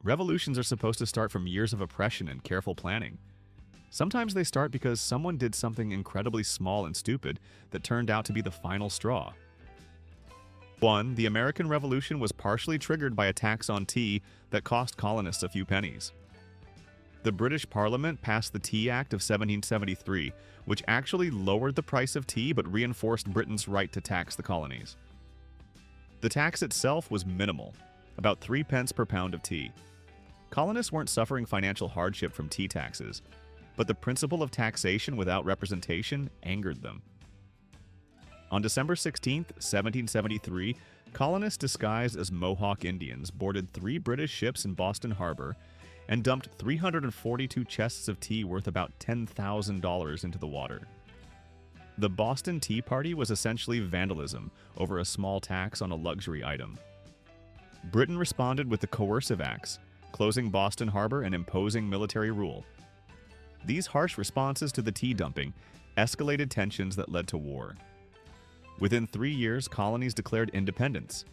Revolutions are supposed to start from years of oppression and careful planning. Sometimes they start because someone did something incredibly small and stupid that turned out to be the final straw. 1. The American Revolution was partially triggered by a tax on tea that cost colonists a few pennies. The British Parliament passed the Tea Act of 1773, which actually lowered the price of tea but reinforced Britain's right to tax the colonies. The tax itself was minimal, about 3 pence per pound of tea. Colonists weren't suffering financial hardship from tea taxes, but the principle of taxation without representation angered them. On December 16, 1773, colonists disguised as Mohawk Indians boarded 3 British ships in Boston Harbor and dumped 342 chests of tea worth about $10,000 into the water. The Boston Tea Party was essentially vandalism over a small tax on a luxury item. Britain responded with the coercive acts, closing Boston Harbor and imposing military rule. These harsh responses to the tea dumping escalated tensions that led to war. Within 3 years, colonies declared independence.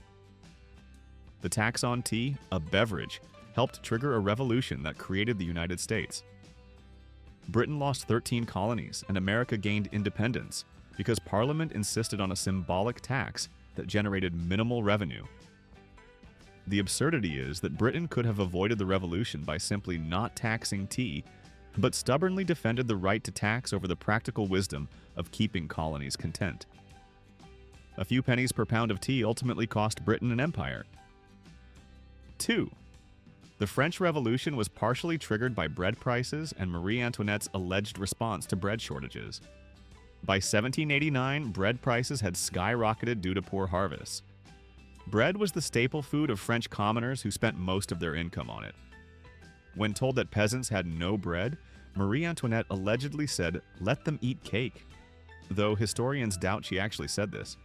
The tax on tea, a beverage, helped trigger a revolution that created the United States. Britain lost 13 colonies, and America gained independence because Parliament insisted on a symbolic tax that generated minimal revenue. The absurdity is that Britain could have avoided the revolution by simply not taxing tea, but stubbornly defended the right to tax over the practical wisdom of keeping colonies content. A few pennies per pound of tea ultimately cost Britain an empire. 2. The French Revolution was partially triggered by bread prices and Marie Antoinette's alleged response to bread shortages. By 1789, bread prices had skyrocketed due to poor harvests. Bread was the staple food of French commoners who spent most of their income on it. When told that peasants had no bread, Marie Antoinette allegedly said, "Let them eat cake," though historians doubt she actually said this.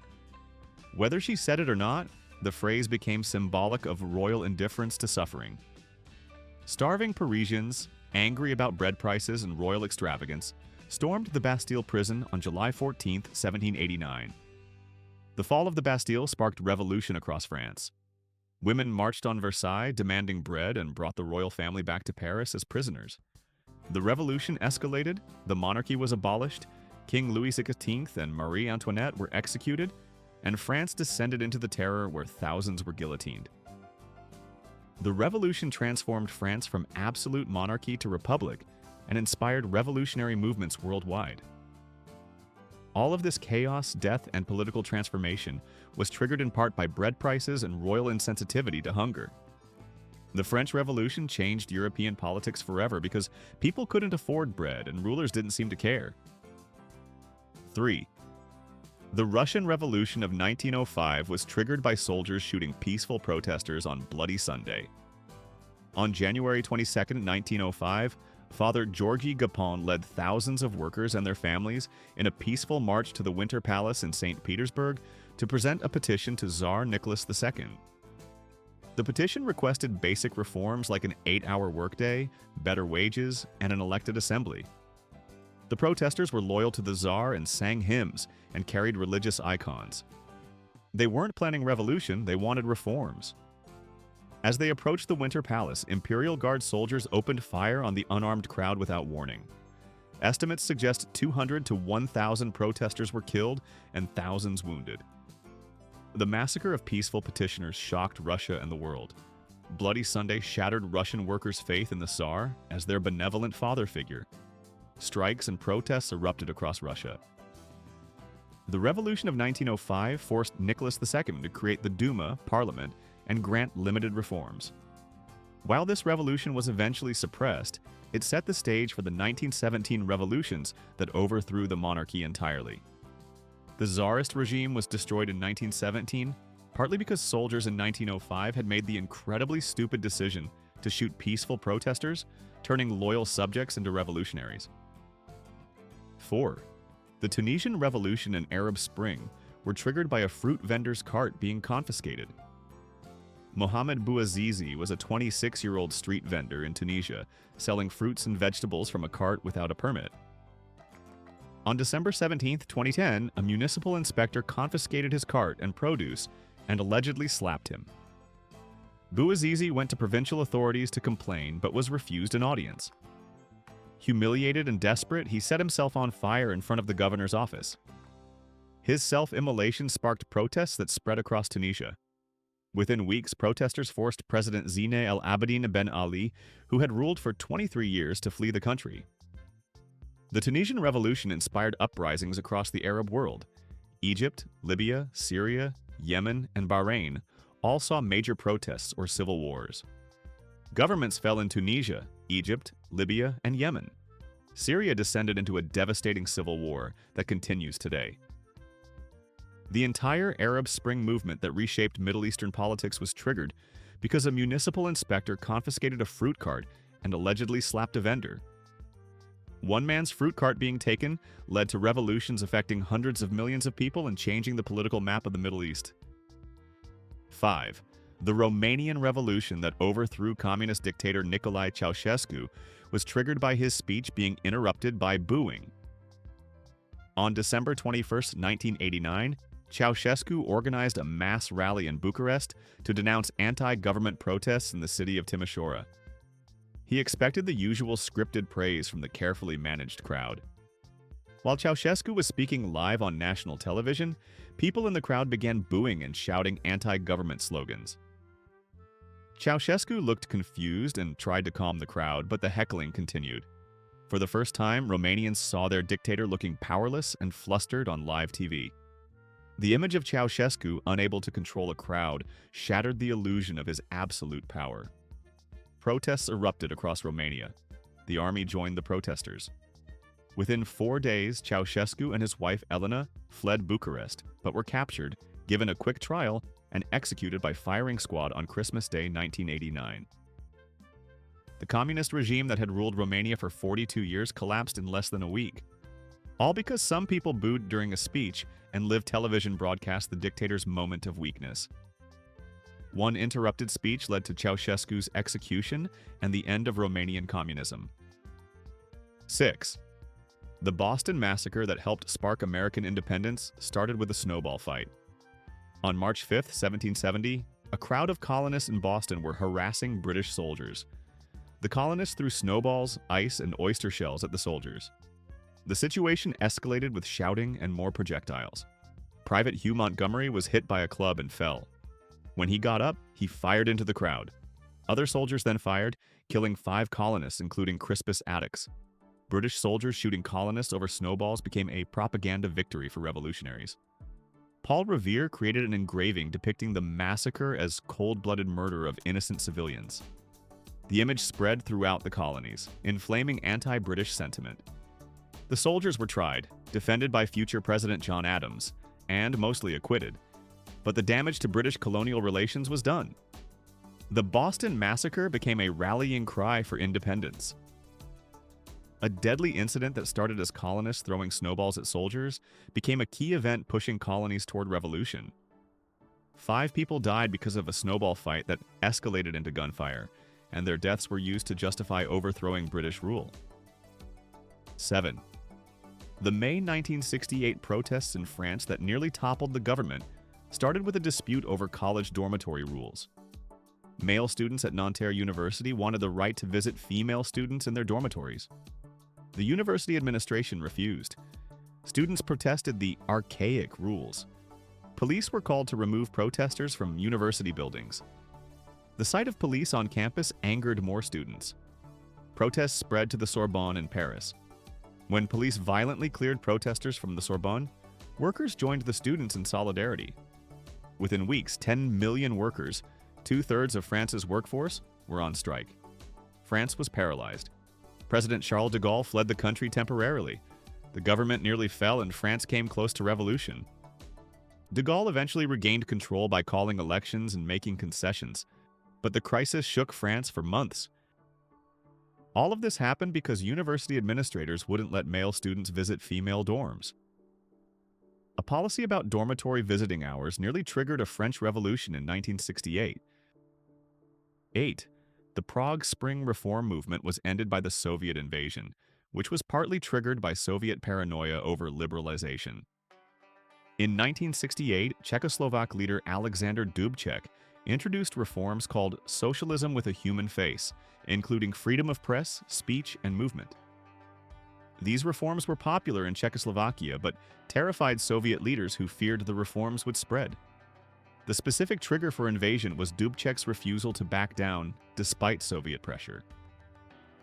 Whether she said it or not, the phrase became symbolic of royal indifference to suffering. Starving Parisians, angry about bread prices and royal extravagance, stormed the Bastille prison on July 14, 1789. The fall of the Bastille sparked revolution across France. Women marched on Versailles demanding bread and brought the royal family back to Paris as prisoners. The revolution escalated, the monarchy was abolished, King Louis XVI and Marie Antoinette were executed, and France descended into the terror where thousands were guillotined. The revolution transformed France from absolute monarchy to republic and inspired revolutionary movements worldwide. All of this chaos, death, and political transformation was triggered in part by bread prices and royal insensitivity to hunger. The French Revolution changed European politics forever because people couldn't afford bread and rulers didn't seem to care. 3. The Russian Revolution of 1905 was triggered by soldiers shooting peaceful protesters on Bloody Sunday. On January 22, 1905, Father Georgy Gapon led thousands of workers and their families in a peaceful march to the Winter Palace in St. Petersburg to present a petition to Tsar Nicholas II. The petition requested basic reforms like an 8-hour workday, better wages, and an elected assembly. The protesters were loyal to the Tsar and sang hymns and carried religious icons. They weren't planning revolution, they wanted reforms. As they approached the Winter Palace, Imperial Guard soldiers opened fire on the unarmed crowd without warning. Estimates suggest 200 to 1,000 protesters were killed and thousands wounded. The massacre of peaceful petitioners shocked Russia and the world. Bloody Sunday shattered Russian workers' faith in the Tsar as their benevolent father figure. Strikes and protests erupted across Russia. The Revolution of 1905 forced Nicholas II to create the Duma, Parliament, and grant limited reforms. While this revolution was eventually suppressed, it set the stage for the 1917 revolutions that overthrew the monarchy entirely. The Tsarist regime was destroyed in 1917, partly because soldiers in 1905 had made the incredibly stupid decision to shoot peaceful protesters, turning loyal subjects into revolutionaries. 4. The Tunisian Revolution and Arab Spring were triggered by a fruit vendor's cart being confiscated. Mohamed Bouazizi was a 26-year-old street vendor in Tunisia, selling fruits and vegetables from a cart without a permit. On December 17, 2010, a municipal inspector confiscated his cart and produce and allegedly slapped him. Bouazizi went to provincial authorities to complain but was refused an audience. Humiliated and desperate, he set himself on fire in front of the governor's office. His self-immolation sparked protests that spread across Tunisia. Within weeks, protesters forced President Zine El Abidine Ben Ali, who had ruled for 23 years, to flee the country. The Tunisian Revolution inspired uprisings across the Arab world. Egypt, Libya, Syria, Yemen, and Bahrain all saw major protests or civil wars. Governments fell in Tunisia, Egypt, Libya, and Yemen. Syria descended into a devastating civil war that continues today. The entire Arab Spring movement that reshaped Middle Eastern politics was triggered because a municipal inspector confiscated a fruit cart and allegedly slapped a vendor. One man's fruit cart being taken led to revolutions affecting hundreds of millions of people and changing the political map of the Middle East. 5. The Romanian Revolution that overthrew communist dictator Nicolae Ceausescu was triggered by his speech being interrupted by booing. On December 21, 1989, Ceausescu organized a mass rally in Bucharest to denounce anti-government protests in the city of Timișoara. He expected the usual scripted praise from the carefully managed crowd. While Ceausescu was speaking live on national television, people in the crowd began booing and shouting anti-government slogans. Ceausescu looked confused and tried to calm the crowd, but the heckling continued. For the first time, Romanians saw their dictator looking powerless and flustered on live TV. The image of Ceausescu, unable to control a crowd, shattered the illusion of his absolute power. Protests erupted across Romania. The army joined the protesters. Within 4 days, Ceausescu and his wife Elena fled Bucharest, but were captured, given a quick trial, and executed by firing squad on Christmas Day 1989. The communist regime that had ruled Romania for 42 years collapsed in less than a week. All because some people booed during a speech and live television broadcast the dictator's moment of weakness. One interrupted speech led to Ceausescu's execution and the end of Romanian communism. 6. The Boston Massacre that helped spark American independence started with a snowball fight. On March 5, 1770, a crowd of colonists in Boston were harassing British soldiers. The colonists threw snowballs, ice, and oyster shells at the soldiers. The situation escalated with shouting and more projectiles. Private Hugh Montgomery was hit by a club and fell. When he got up, he fired into the crowd. Other soldiers then fired, killing 5 colonists, including Crispus Attucks. British soldiers shooting colonists over snowballs became a propaganda victory for revolutionaries. Paul Revere created an engraving depicting the massacre as cold-blooded murder of innocent civilians. The image spread throughout the colonies, inflaming anti-British sentiment. The soldiers were tried, defended by future President John Adams, and mostly acquitted. But the damage to British colonial relations was done. The Boston Massacre became a rallying cry for independence. A deadly incident that started as colonists throwing snowballs at soldiers became a key event pushing colonies toward revolution. 5 people died because of a snowball fight that escalated into gunfire, and their deaths were used to justify overthrowing British rule. 7. The May 1968 protests in France that nearly toppled the government started with a dispute over college dormitory rules. Male students at Nanterre University wanted the right to visit female students in their dormitories. The university administration refused. Students protested the archaic rules. Police were called to remove protesters from university buildings. The sight of police on campus angered more students. Protests spread to the Sorbonne in Paris. When police violently cleared protesters from the Sorbonne, workers joined the students in solidarity. Within weeks, 10 million workers, 2/3 of France's workforce, were on strike. France was paralyzed. President Charles de Gaulle fled the country temporarily. The government nearly fell and France came close to revolution. De Gaulle eventually regained control by calling elections and making concessions, but the crisis shook France for months. All of this happened because university administrators wouldn't let male students visit female dorms. A policy about dormitory visiting hours nearly triggered a French Revolution in 1968. 8. The Prague Spring reform movement was ended by the Soviet invasion, which was partly triggered by Soviet paranoia over liberalization. In 1968, Czechoslovak leader Alexander Dubček introduced reforms called socialism with a human face, including freedom of press, speech, and movement. These reforms were popular in Czechoslovakia, but terrified Soviet leaders who feared the reforms would spread. The specific trigger for invasion was Dubček's refusal to back down despite Soviet pressure.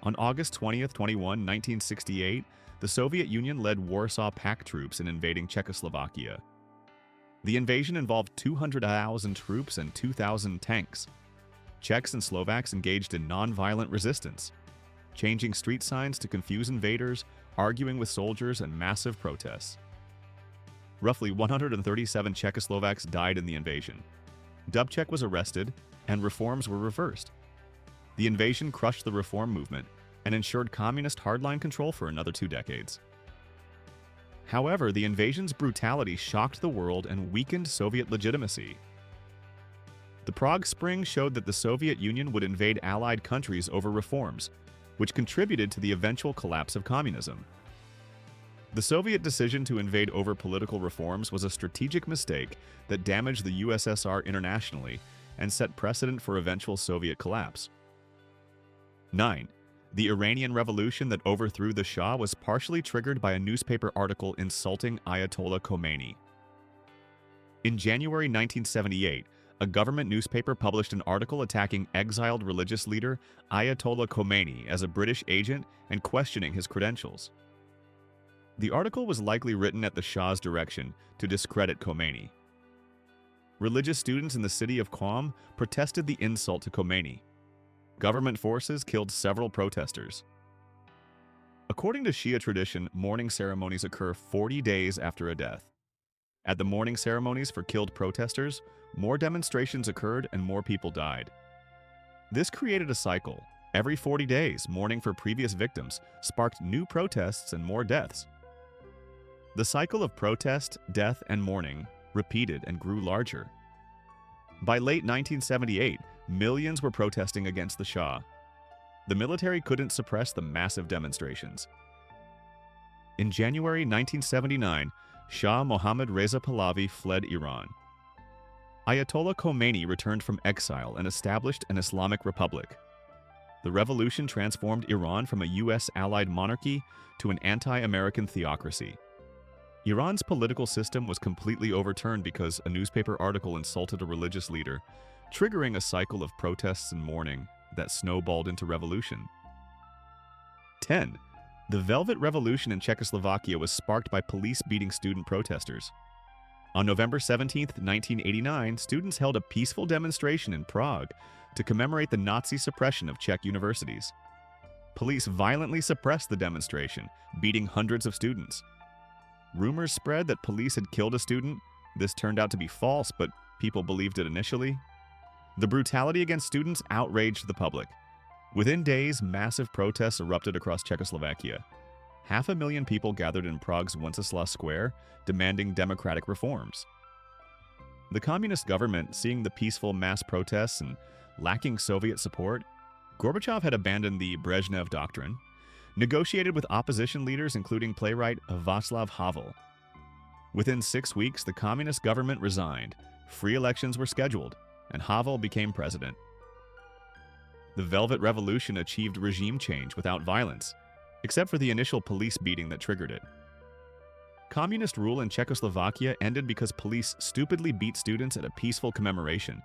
On August 20th, 1968, the Soviet Union led Warsaw Pact troops in invading Czechoslovakia. The invasion involved 200,000 troops and 2,000 tanks. Czechs and Slovaks engaged in non-violent resistance, changing street signs to confuse invaders, arguing with soldiers, and massive protests. Roughly 137 Czechoslovaks died in the invasion. Dubček was arrested, and reforms were reversed. The invasion crushed the reform movement and ensured communist hardline control for another 2 decades. However, the invasion's brutality shocked the world and weakened Soviet legitimacy. The Prague Spring showed that the Soviet Union would invade Allied countries over reforms, which contributed to the eventual collapse of communism. The Soviet decision to invade over political reforms was a strategic mistake that damaged the USSR internationally and set precedent for eventual Soviet collapse. 9. The Iranian Revolution that overthrew the Shah was partially triggered by a newspaper article insulting Ayatollah Khomeini. In January 1978, a government newspaper published an article attacking exiled religious leader Ayatollah Khomeini as a British agent and questioning his credentials. The article was likely written at the Shah's direction to discredit Khomeini. Religious students in the city of Qom protested the insult to Khomeini. Government forces killed several protesters. According to Shia tradition, mourning ceremonies occur 40 days after a death. At the mourning ceremonies for killed protesters, more demonstrations occurred and more people died. This created a cycle. Every 40 days, mourning for previous victims sparked new protests and more deaths. The cycle of protest, death, and mourning repeated and grew larger. By late 1978, millions were protesting against the Shah. The military couldn't suppress the massive demonstrations. In January 1979, Shah Mohammad Reza Pahlavi fled Iran. Ayatollah Khomeini returned from exile and established an Islamic Republic. The revolution transformed Iran from a U.S. allied monarchy to an anti-American theocracy. Iran's political system was completely overturned because a newspaper article insulted a religious leader, triggering a cycle of protests and mourning that snowballed into revolution. 10. The Velvet Revolution in Czechoslovakia was sparked by police beating student protesters. On November 17, 1989, students held a peaceful demonstration in Prague to commemorate the Nazi suppression of Czech universities. Police violently suppressed the demonstration, beating hundreds of students. Rumors spread that police had killed a student. This turned out to be false, but people believed it initially. The brutality against students outraged the public. Within days, massive protests erupted across Czechoslovakia. 500,000 people gathered in Prague's Wenceslas Square, demanding democratic reforms. The communist government, seeing the peaceful mass protests and lacking Soviet support, Gorbachev had abandoned the Brezhnev Doctrine, negotiated with opposition leaders including playwright Václav Havel. Within 6 weeks, the communist government resigned, free elections were scheduled, and Havel became president. The Velvet Revolution achieved regime change without violence, except for the initial police beating that triggered it. Communist rule in Czechoslovakia ended because police stupidly beat students at a peaceful commemoration,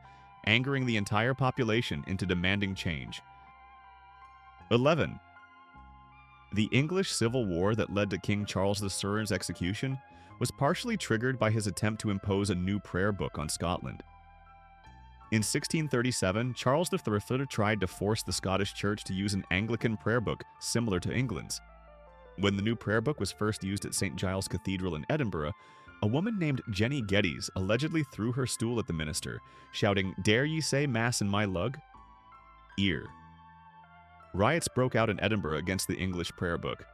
angering the entire population into demanding change. 11. The English Civil War that led to King Charles III's execution was partially triggered by his attempt to impose a new prayer book on Scotland. In 1637, Charles III tried to force the Scottish Church to use an Anglican prayer book similar to England's. When the new prayer book was first used at St. Giles Cathedral in Edinburgh, a woman named Jenny Geddes allegedly threw her stool at the minister, shouting, "Dare ye say Mass in my lug?" Ear. Riots broke out in Edinburgh against the English prayer book.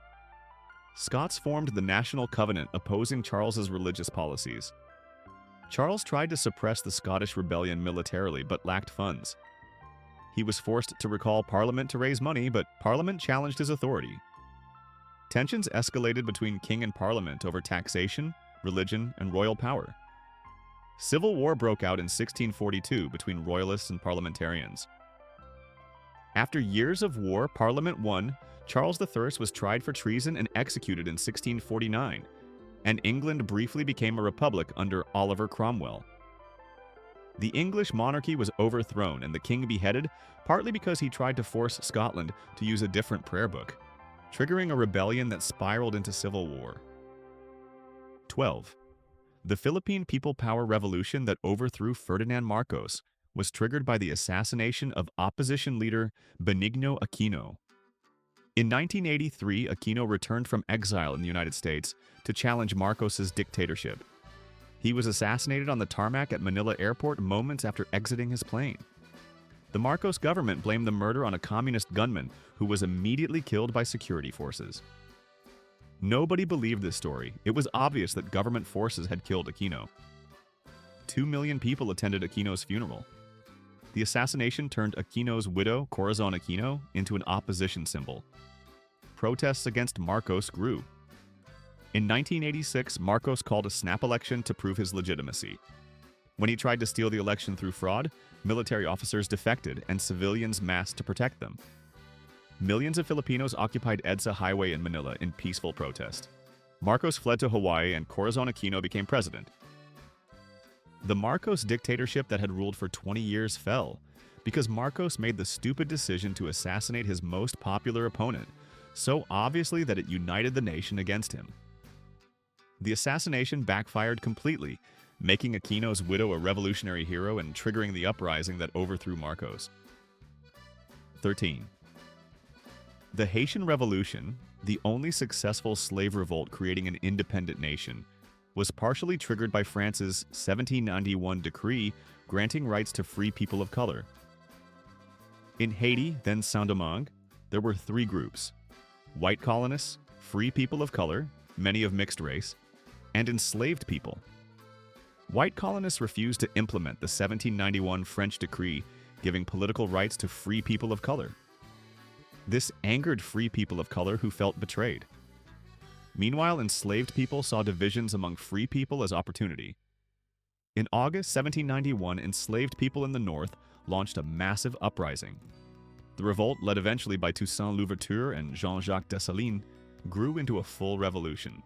Scots formed the National Covenant opposing Charles's religious policies. Charles tried to suppress the Scottish rebellion militarily but lacked funds. He was forced to recall Parliament to raise money, but Parliament challenged his authority. Tensions escalated between king and Parliament over taxation, religion, and royal power. Civil war broke out in 1642 between royalists and parliamentarians. After years of war, Parliament won. Charles I was tried for treason and executed in 1649, and England briefly became a republic under Oliver Cromwell. The English monarchy was overthrown and the king beheaded, partly because he tried to force Scotland to use a different prayer book, triggering a rebellion that spiraled into civil war. 12. The Philippine People Power Revolution that overthrew Ferdinand Marcos was triggered by the assassination of opposition leader Benigno Aquino. In 1983, Aquino returned from exile in the United States to challenge Marcos's dictatorship. He was assassinated on the tarmac at Manila Airport moments after exiting his plane. The Marcos government blamed the murder on a communist gunman who was immediately killed by security forces. Nobody believed this story. It was obvious that government forces had killed Aquino. 2 million people attended Aquino's funeral. The assassination turned Aquino's widow, Corazon Aquino, into an opposition symbol. Protests against Marcos grew. In 1986, Marcos called a snap election to prove his legitimacy. When he tried to steal the election through fraud, military officers defected and civilians massed to protect them. Millions of Filipinos occupied EDSA Highway in Manila in peaceful protest. Marcos fled to Hawaii and Corazon Aquino became president. The Marcos dictatorship that had ruled for 20 years fell because Marcos made the stupid decision to assassinate his most popular opponent, so obviously that it united the nation against him. The assassination backfired completely, making Aquino's widow a revolutionary hero and triggering the uprising that overthrew Marcos. 13. The Haitian Revolution, the only successful slave revolt creating an independent nation, was partially triggered by France's 1791 decree granting rights to free people of color. In Haiti, then Saint-Domingue, there were 3 groups: white colonists, free people of color, many of mixed race, and enslaved people. White colonists refused to implement the 1791 French decree giving political rights to free people of color. This angered free people of color who felt betrayed. Meanwhile, enslaved people saw divisions among free people as opportunity. In August 1791, enslaved people in the North launched a massive uprising. The revolt, led eventually by Toussaint Louverture and Jean-Jacques Dessalines, grew into a full revolution.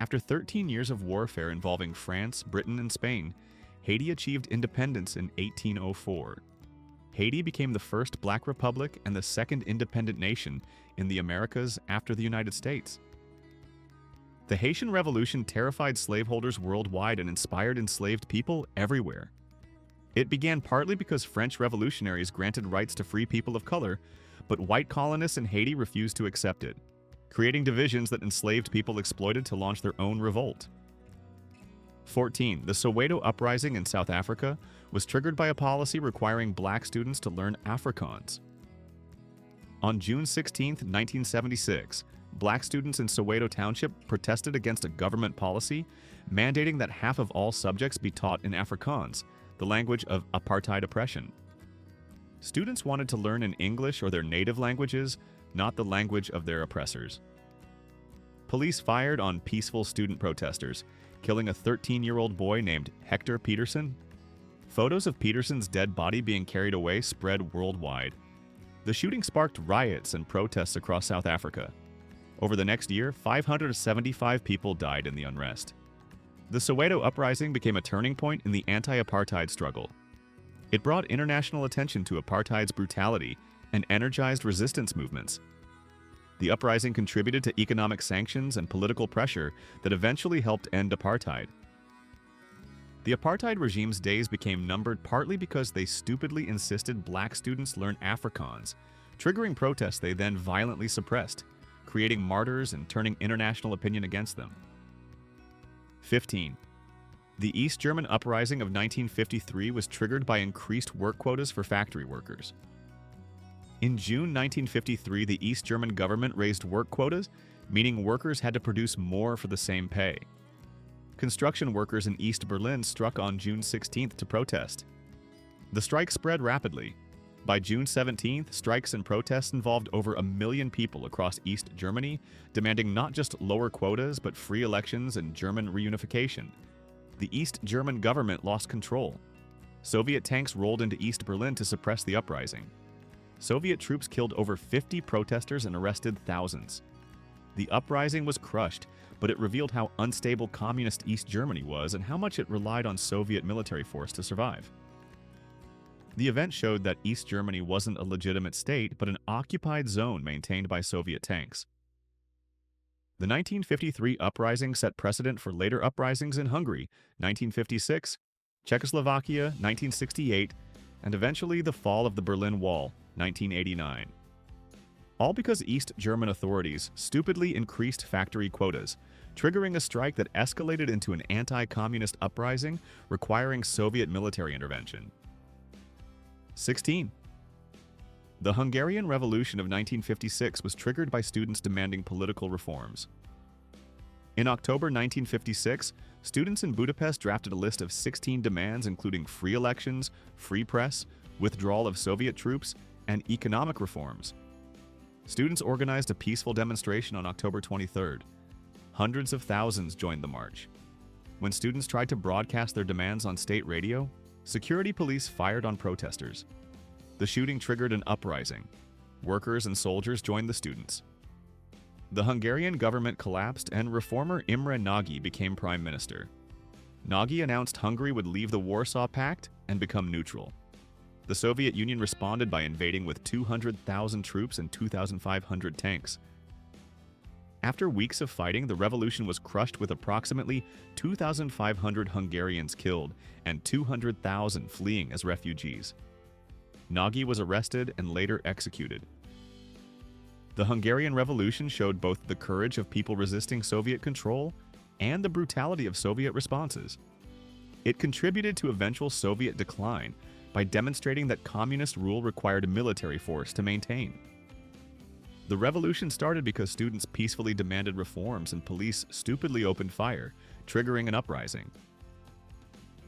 After 13 years of warfare involving France, Britain, and Spain, Haiti achieved independence in 1804. Haiti became the first Black republic and the second independent nation in the Americas after the United States. The Haitian Revolution terrified slaveholders worldwide and inspired enslaved people everywhere. It began partly because French revolutionaries granted rights to free people of color, but white colonists in Haiti refused to accept it, creating divisions that enslaved people exploited to launch their own revolt. 14. The Soweto uprising in South Africa was triggered by a policy requiring Black students to learn Afrikaans. On June 16, 1976, Black students in Soweto Township protested against a government policy mandating that half of all subjects be taught in Afrikaans, the language of apartheid oppression. Students wanted to learn in English or their native languages, not the language of their oppressors. Police fired on peaceful student protesters, killing a 13-year-old boy named Hector Peterson. Photos of Peterson's dead body being carried away spread worldwide. The shooting sparked riots and protests across South Africa. Over the next year, 575 people died in the unrest. The Soweto uprising became a turning point in the anti-apartheid struggle. It brought international attention to apartheid's brutality and energized resistance movements. The uprising contributed to economic sanctions and political pressure that eventually helped end apartheid. The apartheid regime's days became numbered partly because they stupidly insisted Black students learn Afrikaans, triggering protests they then violently suppressed, creating martyrs and turning international opinion against them. 15. The East German uprising of 1953 was triggered by increased work quotas for factory workers. In June 1953, the East German government raised work quotas, meaning workers had to produce more for the same pay. Construction workers in East Berlin struck on June 16th to protest. The strike spread rapidly. By June 17th, strikes and protests involved over 1 million people across East Germany, demanding not just lower quotas but free elections and German reunification. the East German government lost control. Soviet tanks rolled into East Berlin to suppress the uprising. Soviet troops killed over 50 protesters and arrested thousands. The uprising was crushed, but it revealed how unstable communist East Germany was and how much it relied on Soviet military force to survive. The event showed that East Germany wasn't a legitimate state, but an occupied zone maintained by Soviet tanks. The 1953 uprising set precedent for later uprisings in Hungary, 1956, Czechoslovakia, 1968, and eventually the fall of the Berlin Wall, 1989. All because East German authorities stupidly increased factory quotas, triggering a strike that escalated into an anti-communist uprising requiring Soviet military intervention. 16. The Hungarian Revolution of 1956 was triggered by students demanding political reforms. In October 1956, students in Budapest drafted a list of 16 demands including free elections, free press, withdrawal of Soviet troops, and economic reforms. Students organized a peaceful demonstration on October 23rd. Hundreds of thousands joined the march. When students tried to broadcast their demands on state radio, security police fired on protesters. The shooting triggered an uprising. Workers and soldiers joined the students. The Hungarian government collapsed and reformer Imre Nagy became prime minister. Nagy announced Hungary would leave the Warsaw Pact and become neutral. The Soviet Union responded by invading with 200,000 troops and 2,500 tanks. After weeks of fighting, the revolution was crushed with approximately 2,500 Hungarians killed and 200,000 fleeing as refugees. Nagy was arrested and later executed. The Hungarian Revolution showed both the courage of people resisting Soviet control and the brutality of Soviet responses. It contributed to eventual Soviet decline by demonstrating that communist rule required a military force to maintain. The revolution started because students peacefully demanded reforms and police stupidly opened fire, triggering an uprising.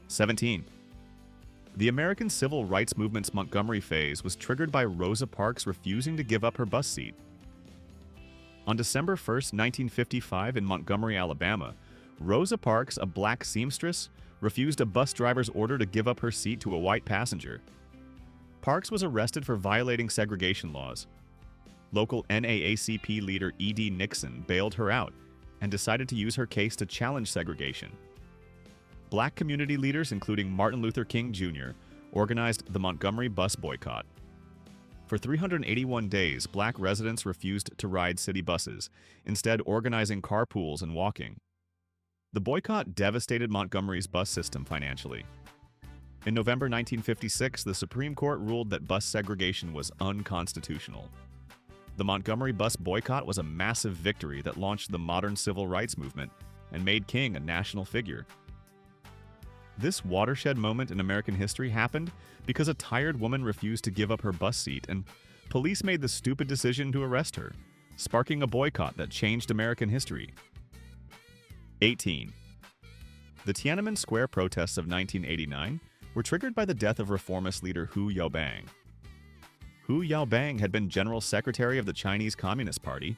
17. The American Civil Rights Movement's Montgomery phase was triggered by Rosa Parks refusing to give up her bus seat. On December 1, 1955, in Montgomery, Alabama, Rosa Parks, a black seamstress, refused a bus driver's order to give up her seat to a white passenger. Parks was arrested for violating segregation laws. Local NAACP leader E.D. Nixon bailed her out and decided to use her case to challenge segregation. Black community leaders, including Martin Luther King Jr., organized the Montgomery bus boycott. For 381 days, black residents refused to ride city buses, instead organizing carpools and walking. The boycott devastated Montgomery's bus system financially. In November 1956, the Supreme Court ruled that bus segregation was unconstitutional. The Montgomery bus boycott was a massive victory that launched the modern civil rights movement and made King a national figure. This watershed moment in American history happened because a tired woman refused to give up her bus seat, and police made the stupid decision to arrest her, sparking a boycott that changed American history. 18. The Tiananmen Square protests of 1989 were triggered by the death of reformist leader Hu Yaobang. Hu Yaobang had been General Secretary of the Chinese Communist Party,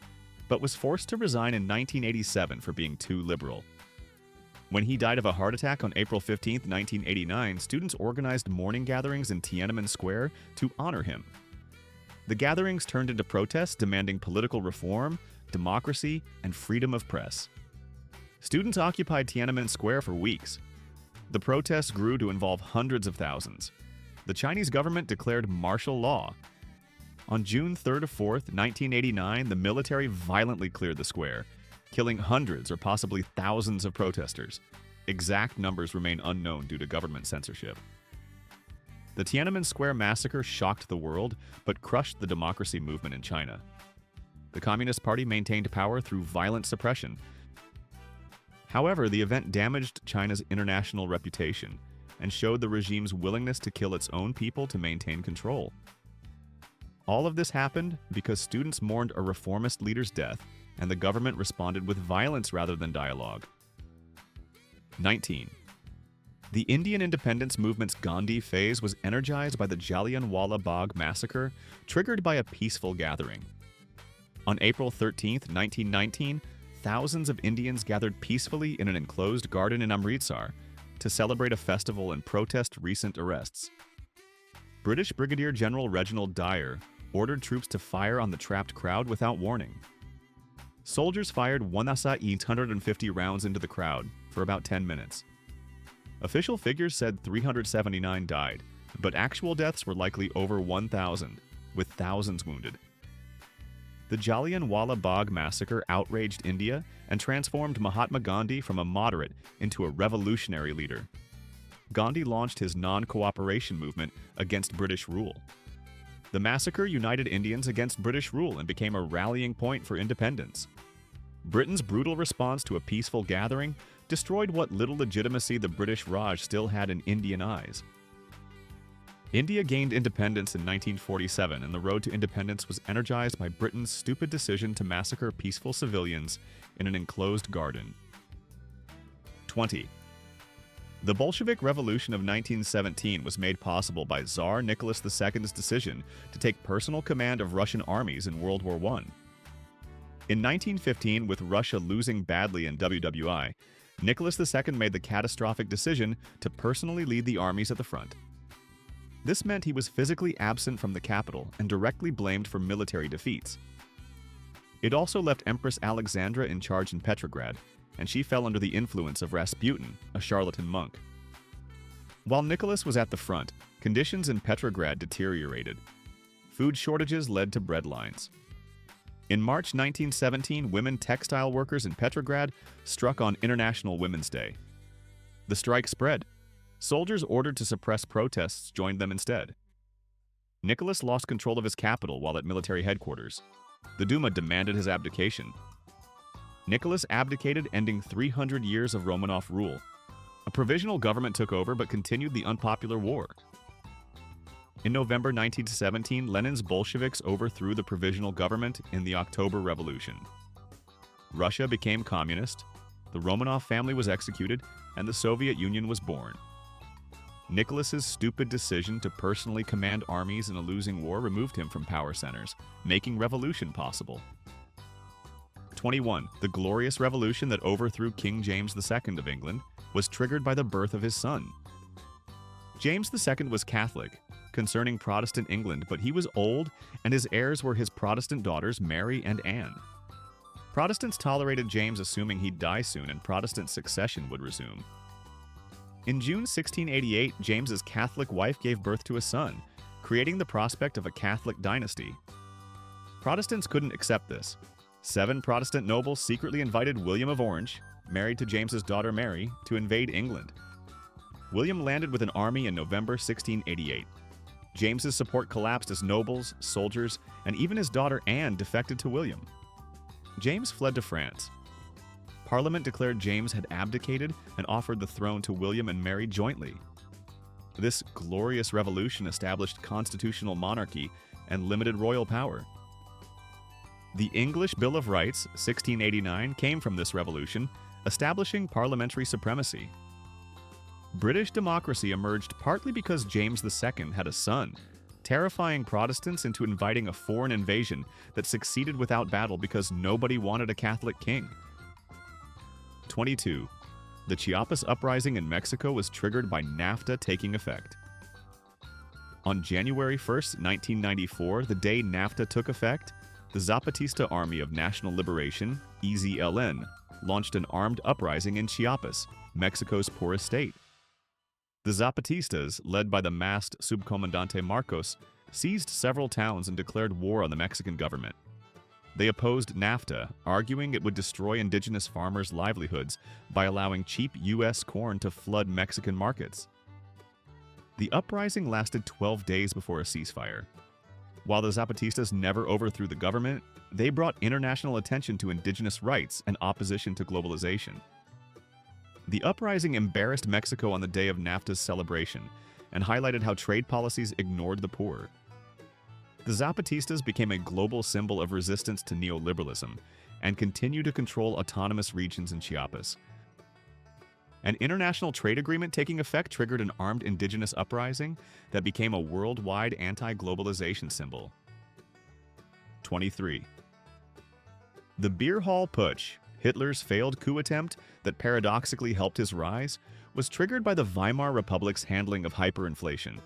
but was forced to resign in 1987 for being too liberal. When he died of a heart attack on April 15, 1989, students organized mourning gatherings in Tiananmen Square to honor him. The gatherings turned into protests demanding political reform, democracy, and freedom of press. Students occupied Tiananmen Square for weeks. The protests grew to involve hundreds of thousands. The Chinese government declared martial law. On June 3rd to 4th, 1989, the military violently cleared the square, killing hundreds or possibly thousands of protesters. Exact numbers remain unknown due to government censorship. The Tiananmen Square massacre shocked the world, but crushed the democracy movement in China. The Communist Party maintained power through violent suppression. However, the event damaged China's international reputation and showed the regime's willingness to kill its own people to maintain control. All of this happened because students mourned a reformist leader's death, and the government responded with violence rather than dialogue. 19. The Indian independence movement's Gandhi phase was energized by the Jallianwala Bagh massacre, triggered by a peaceful gathering. On April 13, 1919, thousands of Indians gathered peacefully in an enclosed garden in Amritsar, to celebrate a festival and protest recent arrests. British Brigadier General Reginald Dyer ordered troops to fire on the trapped crowd without warning. Soldiers fired 150 rounds into the crowd for about 10 minutes. Official figures said 379 died, but actual deaths were likely over 1,000, with thousands wounded. The Jallianwala Bagh massacre outraged India and transformed Mahatma Gandhi from a moderate into a revolutionary leader. Gandhi launched his non-cooperation movement against British rule. The massacre united Indians against British rule and became a rallying point for independence. Britain's brutal response to a peaceful gathering destroyed what little legitimacy the British Raj still had in Indian eyes. India gained independence in 1947, and the road to independence was energized by Britain's stupid decision to massacre peaceful civilians in an enclosed garden. 20. The Bolshevik Revolution of 1917 was made possible by Tsar Nicholas II's decision to take personal command of Russian armies in World War I. In 1915, with Russia losing badly in WWI, Nicholas II made the catastrophic decision to personally lead the armies at the front. This meant he was physically absent from the capital and directly blamed for military defeats. It also left Empress Alexandra in charge in Petrograd, and she fell under the influence of Rasputin, a charlatan monk. While Nicholas was at the front, conditions in Petrograd deteriorated. Food shortages led to bread lines. In March 1917, women textile workers in Petrograd struck on International Women's Day. The strike spread. Soldiers ordered to suppress protests joined them instead. Nicholas lost control of his capital while at military headquarters. The Duma demanded his abdication. Nicholas abdicated, ending 300 years of Romanov rule. A provisional government took over but continued the unpopular war. In November 1917, Lenin's Bolsheviks overthrew the provisional government in the October Revolution. Russia became communist, the Romanov family was executed, and the Soviet Union was born. Nicholas's stupid decision to personally command armies in a losing war removed him from power centers, making revolution possible. 21. The Glorious Revolution that overthrew King James II of England was triggered by the birth of his son. James II was Catholic, concerning Protestant England, but he was old, and his heirs were his Protestant daughters Mary and Anne. Protestants tolerated James, assuming he'd die soon and Protestant succession would resume. In June 1688, James's Catholic wife gave birth to a son, creating the prospect of a Catholic dynasty. Protestants couldn't accept this. 7 Protestant nobles secretly invited William of Orange, married to James's daughter Mary, to invade England. William landed with an army in November 1688. James's support collapsed as nobles, soldiers, and even his daughter Anne defected to William. James fled to France. Parliament declared James had abdicated and offered the throne to William and Mary jointly. This glorious revolution established constitutional monarchy and limited royal power. The English Bill of Rights, 1689, came from this revolution, establishing parliamentary supremacy. British democracy emerged partly because James II had a son, terrifying Protestants into inviting a foreign invasion that succeeded without battle because nobody wanted a Catholic king. 22. The Chiapas uprising in Mexico was triggered by NAFTA taking effect. On January 1, 1994, the day NAFTA took effect, the Zapatista Army of National Liberation, EZLN, launched an armed uprising in Chiapas, Mexico's poorest state. The Zapatistas, led by the masked Subcomandante Marcos, seized several towns and declared war on the Mexican government. They opposed NAFTA, arguing it would destroy indigenous farmers' livelihoods by allowing cheap U.S. corn to flood Mexican markets. The uprising lasted 12 days before a ceasefire. While the Zapatistas never overthrew the government, they brought international attention to indigenous rights and opposition to globalization. The uprising embarrassed Mexico on the day of NAFTA's celebration and highlighted how trade policies ignored the poor. The Zapatistas became a global symbol of resistance to neoliberalism and continue to control autonomous regions in Chiapas. An international trade agreement taking effect triggered an armed indigenous uprising that became a worldwide anti-globalization symbol. 23. The Beer Hall Putsch, Hitler's failed coup attempt that paradoxically helped his rise, was triggered by the Weimar Republic's handling of hyperinflation.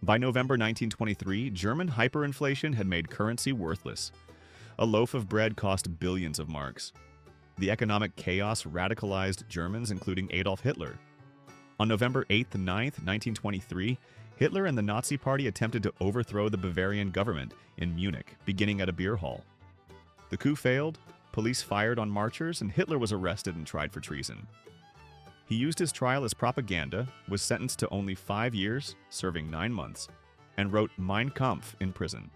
By November 1923, German hyperinflation had made currency worthless. A loaf of bread cost billions of marks. The economic chaos radicalized Germans, including Adolf Hitler. On November 8th and 9th, 1923, Hitler and the Nazi Party attempted to overthrow the Bavarian government in Munich, beginning at a beer hall. The coup failed, police fired on marchers, and Hitler was arrested and tried for treason. He used his trial as propaganda, was sentenced to only 5 years, serving 9 months, and wrote Mein Kampf in prison.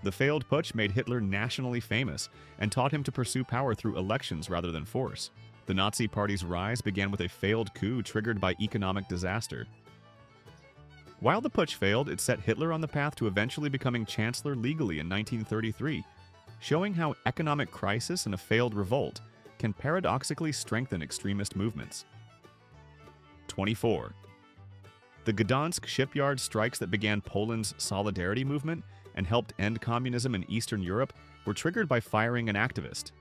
The failed putsch made Hitler nationally famous and taught him to pursue power through elections rather than force. The Nazi Party's rise began with a failed coup triggered by economic disaster. While the putsch failed, it set Hitler on the path to eventually becoming chancellor legally in 1933, showing how economic crisis and a failed revolt can paradoxically strengthen extremist movements. 24. The Gdansk shipyard strikes that began Poland's Solidarity movement and helped end communism in Eastern Europe were triggered by firing an activist.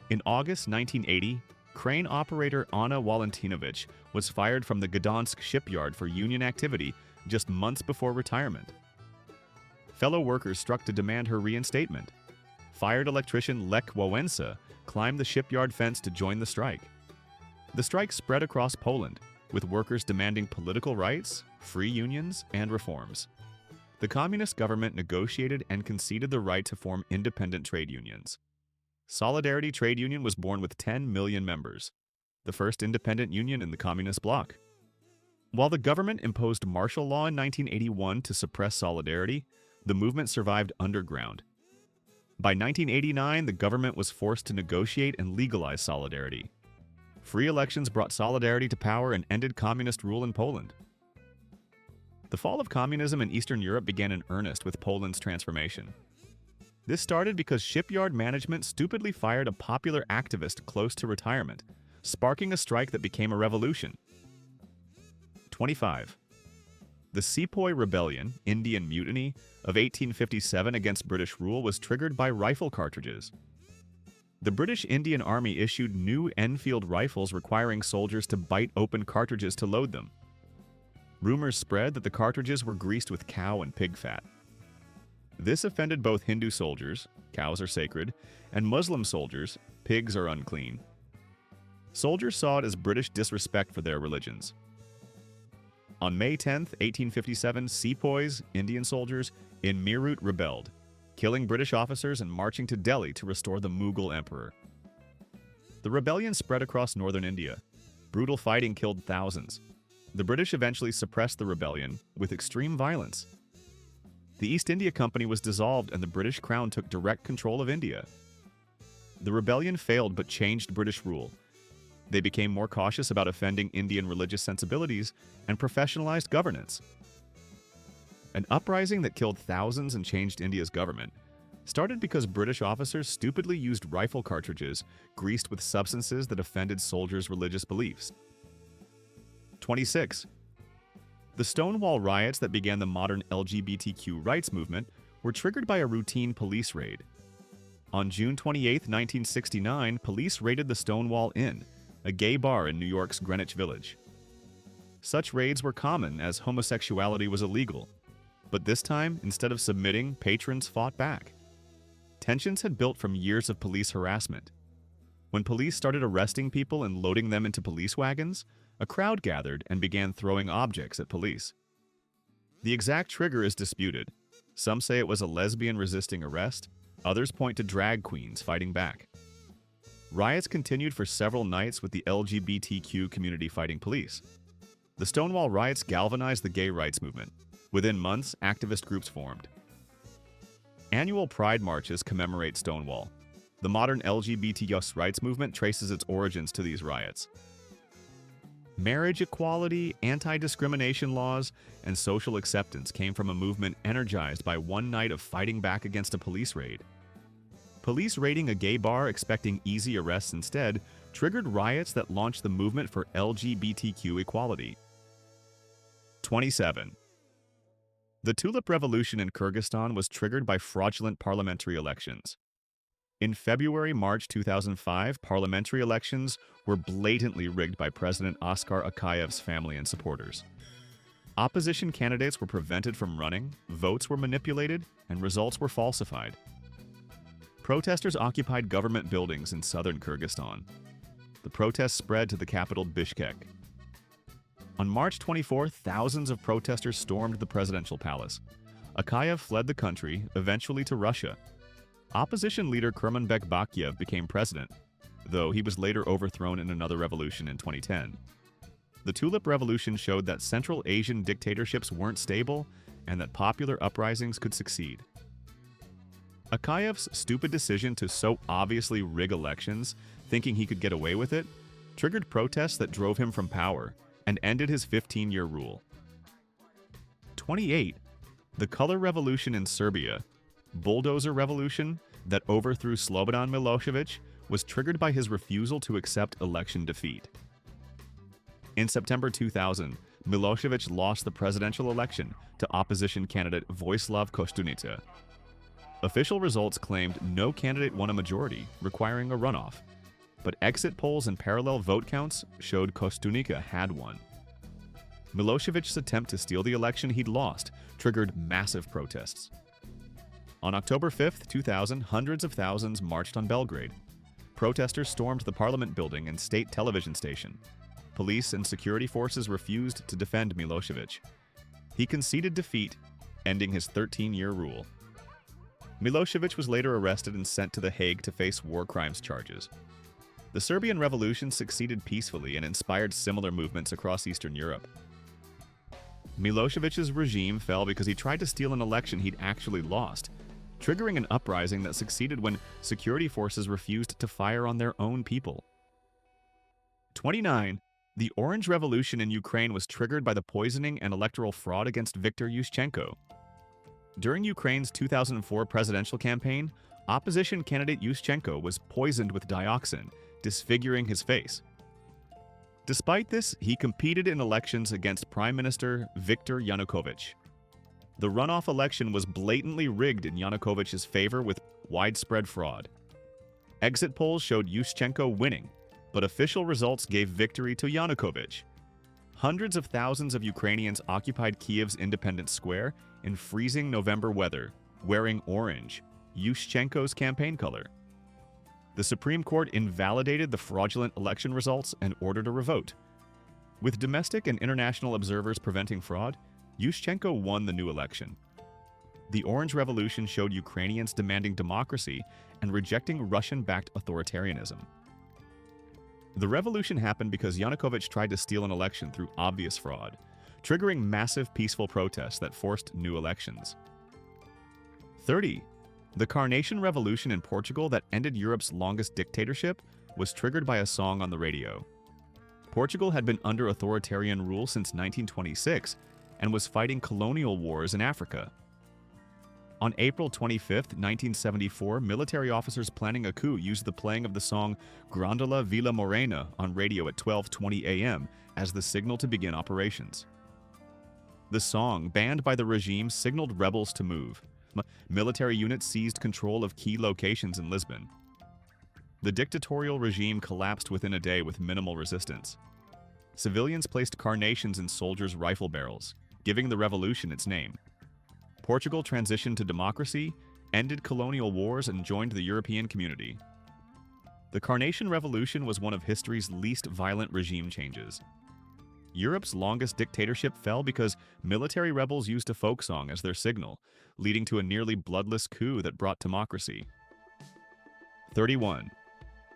In August 1980, crane operator Anna Walentynowicz was fired from the Gdansk shipyard for union activity just months before retirement. Fellow workers struck to demand her reinstatement. Fired electrician Lech Wałęsa climbed the shipyard fence to join the strike. The strike spread across Poland, with workers demanding political rights, free unions, and reforms. The communist government negotiated and conceded the right to form independent trade unions. Solidarity Trade Union was born with 10 million members, the first independent union in the communist bloc. While the government imposed martial law in 1981 to suppress Solidarity, the movement survived underground. By 1989, the government was forced to negotiate and legalize Solidarity. Free elections brought Solidarity to power and ended communist rule in Poland. The fall of communism in Eastern Europe began in earnest with Poland's transformation. This started because shipyard management stupidly fired a popular activist close to retirement, sparking a strike that became a revolution. 25. The Sepoy Rebellion, Indian Mutiny, of 1857 against British rule was triggered by rifle cartridges. The British Indian Army issued new Enfield rifles requiring soldiers to bite open cartridges to load them. Rumors spread that the cartridges were greased with cow and pig fat. This offended both Hindu soldiers, cows are sacred, and Muslim soldiers, pigs are unclean. Soldiers saw it as British disrespect for their religions. On May 10, 1857, Sepoys, Indian soldiers, in Meerut rebelled, killing British officers and marching to Delhi to restore the Mughal emperor. The rebellion spread across northern India. Brutal fighting killed thousands. The British eventually suppressed the rebellion with extreme violence. The East India Company was dissolved and the British Crown took direct control of India. The rebellion failed but changed British rule. They became more cautious about offending Indian religious sensibilities and professionalized governance. An uprising that killed thousands and changed India's government started because British officers stupidly used rifle cartridges greased with substances that offended soldiers' religious beliefs. 26. The Stonewall riots that began the modern LGBTQ rights movement were triggered by a routine police raid. On June 28, 1969, police raided the Stonewall Inn, a gay bar in New York's Greenwich Village. Such raids were common as homosexuality was illegal, but this time, instead of submitting, patrons fought back. Tensions had built from years of police harassment. When police started arresting people and loading them into police wagons, a crowd gathered and began throwing objects at police. The exact trigger is disputed. Some say it was a lesbian resisting arrest, others point to drag queens fighting back. Riots continued for several nights with the LGBTQ community fighting police. The Stonewall riots galvanized the gay rights movement. Within months, activist groups formed. Annual pride marches commemorate Stonewall. The modern LGBT rights movement traces its origins to these riots. Marriage equality, anti-discrimination laws, and social acceptance came from a movement energized by one night of fighting back against a police raid. Police raiding a gay bar expecting easy arrests instead triggered riots that launched the movement for LGBTQ equality. 27. The Tulip Revolution in Kyrgyzstan was triggered by fraudulent parliamentary elections. In February-March 2005, parliamentary elections were blatantly rigged by President Askar Akayev's family and supporters. Opposition candidates were prevented from running, votes were manipulated, and results were falsified. Protesters occupied government buildings in southern Kyrgyzstan. The protests spread to the capital Bishkek. On March 24, thousands of protesters stormed the presidential palace. Akayev fled the country, eventually to Russia. Opposition leader Kurmanbek Bakiev became president, though he was later overthrown in another revolution in 2010. The Tulip Revolution showed that Central Asian dictatorships weren't stable and that popular uprisings could succeed. Akayev's stupid decision to so obviously rig elections, thinking he could get away with it, triggered protests that drove him from power and ended his 15-year rule. 28. The Color Revolution in Serbia, bulldozer revolution that overthrew Slobodan Milosevic, was triggered by his refusal to accept election defeat. In September 2000, Milosevic lost the presidential election to opposition candidate Vojislav Koštunica. Official results claimed no candidate won a majority, requiring a runoff, but exit polls and parallel vote counts showed Koštunica had won. Milosevic's attempt to steal the election he'd lost triggered massive protests. On October 5, 2000, hundreds of thousands marched on Belgrade. Protesters stormed the parliament building and state television station. Police and security forces refused to defend Milosevic. He conceded defeat, ending his 13-year rule. Milosevic was later arrested and sent to The Hague to face war crimes charges. The Serbian Revolution succeeded peacefully and inspired similar movements across Eastern Europe. Milosevic's regime fell because he tried to steal an election he'd actually lost, triggering an uprising that succeeded when security forces refused to fire on their own people. 29. The Orange Revolution in Ukraine was triggered by the poisoning and electoral fraud against Viktor Yushchenko. During Ukraine's 2004 presidential campaign, opposition candidate Yushchenko was poisoned with dioxin, disfiguring his face. Despite this, he competed in elections against Prime Minister Viktor Yanukovych. The runoff election was blatantly rigged in Yanukovych's favor with widespread fraud. Exit polls showed Yushchenko winning, but official results gave victory to Yanukovych. Hundreds of thousands of Ukrainians occupied Kiev's Independence Square in freezing November weather, wearing orange, Yushchenko's campaign color. The Supreme Court invalidated the fraudulent election results and ordered a revote. With domestic and international observers preventing fraud, Yushchenko won the new election. The Orange Revolution showed Ukrainians demanding democracy and rejecting Russian-backed authoritarianism. The revolution happened because Yanukovych tried to steal an election through obvious fraud, triggering massive peaceful protests that forced new elections. 30. The Carnation Revolution in Portugal that ended Europe's longest dictatorship was triggered by a song on the radio. Portugal had been under authoritarian rule since 1926 and was fighting colonial wars in Africa. On April 25, 1974, military officers planning a coup used the playing of the song Grândola Vila Morena on radio at 12:20 a.m. as the signal to begin operations. The song, banned by the regime, signaled rebels to move. Military units seized control of key locations in Lisbon. The dictatorial regime collapsed within a day with minimal resistance. Civilians placed carnations in soldiers' rifle barrels, giving the revolution its name. Portugal transitioned to democracy, ended colonial wars, and joined the European community. The Carnation Revolution was one of history's least violent regime changes. Europe's longest dictatorship fell because military rebels used a folk song as their signal, leading to a nearly bloodless coup that brought democracy. 31.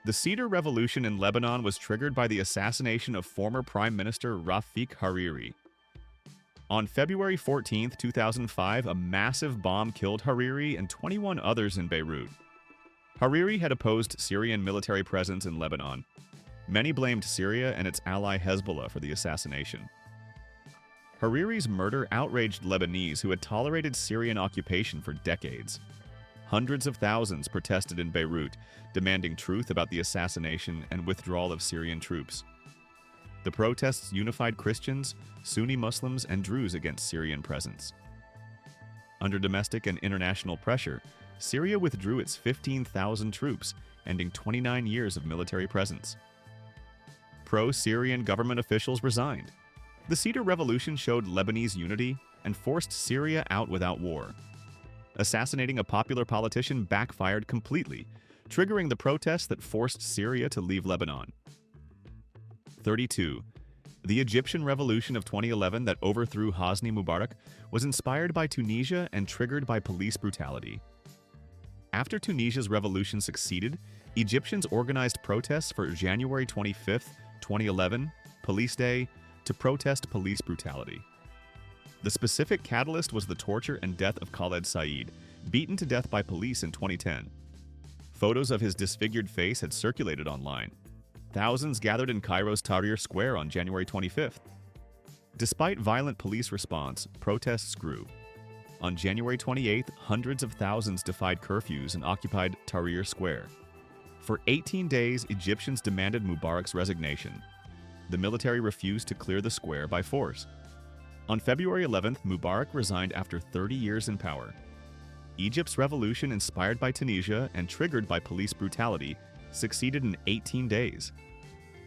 The Cedar Revolution in Lebanon was triggered by the assassination of former Prime Minister Rafik Hariri. On February 14, 2005, a massive bomb killed Hariri and 21 others in Beirut. Hariri had opposed Syrian military presence in Lebanon. Many blamed Syria and its ally Hezbollah for the assassination. Hariri's murder outraged Lebanese who had tolerated Syrian occupation for decades. Hundreds of thousands protested in Beirut, demanding truth about the assassination and withdrawal of Syrian troops. The protests unified Christians, Sunni Muslims, and Druze against Syrian presence. Under domestic and international pressure, Syria withdrew its 15,000 troops, ending 29 years of military presence. Pro-Syrian government officials resigned. The Cedar Revolution showed Lebanese unity and forced Syria out without war. Assassinating a popular politician backfired completely, triggering the protests that forced Syria to leave Lebanon. 32. The Egyptian Revolution of 2011 that overthrew Hosni Mubarak was inspired by Tunisia and triggered by police brutality. After Tunisia's revolution succeeded, Egyptians organized protests for January 25, 2011, Police Day, to protest police brutality. The specific catalyst was the torture and death of Khaled Said, beaten to death by police in 2010. Photos of his disfigured face had circulated online. Thousands gathered in Cairo's Tahrir Square on January 25th. Despite violent police response, protests grew. On January 28th, hundreds of thousands defied curfews and occupied Tahrir Square. For 18 days, Egyptians demanded Mubarak's resignation. The military refused to clear the square by force. On February 11th, Mubarak resigned after 30 years in power. Egypt's revolution, inspired by Tunisia and triggered by police brutality, succeeded in 18 days.